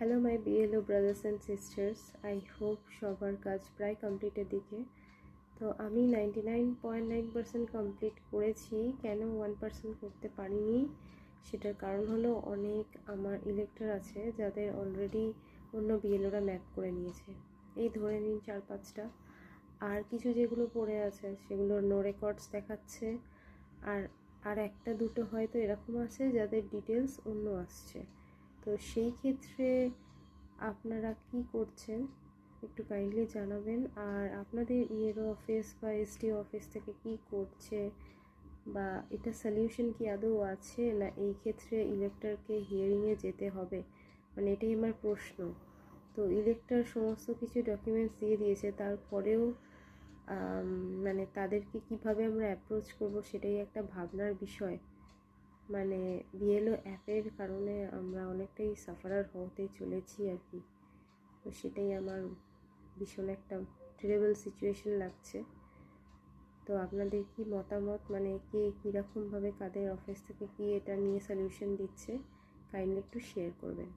Hello my BLO brothers and sisters, I hope সবার কাজ প্রায় কমপ্লিটের দিকে। তো আমি 99.9% কমপ্লিট করেছি। কেন 1% করতে পারিনি সেটার কারণ হলো অনেক আমার ইলেক্টর আছে যাদের অলরেডি অন্য বিএলওরা ম্যাপ করে নিয়েছে, এই ধরে নিন 4-5টা। আর কিছু যেগুলো পড়ে আছে সেগুলোর নো রেকর্ডস দেখাচ্ছে। আর একটা দুটো হয়তো এরকম আছে যাদের ডিটেলস অন্য আসছে। তো সেই ক্ষেত্রে আপনারা কি করছেন একটু কাইন্ডলি জানাবেন। আর আপনাদের ইএরও অফিস বা এসডিও অফিস থেকে কি করছে বা এটা সলিউশন কি আদৌ আছে, না এই ক্ষেত্রে ইলেক্টরকে হিয়ারিংয়ে যেতে হবে, মানে এটাই আমার প্রশ্ন। তো ইলেক্টর সমস্ত কিছু ডকুমেন্টস দিয়ে দিয়েছে, তারপরেও মানে তাদেরকে কিভাবে আমরা অ্যাপ্রোচ করব সেটাই একটা ভাবনার বিষয়। মানে বিএলও অ্যাপের কারণে আমরা অনেকটাই সাফারার হতে চলেছি আর কি। তো সেটাই আমার ভীষণ একটা টেরেবল সিচুয়েশন লাগছে। তো আপনাদের কি মতামত, মানে কে কীরকমভাবে কাদের অফিস থেকে কি এটা নিয়ে সলিউশন দিচ্ছে, কাইন্ডলি একটু শেয়ার করবেন।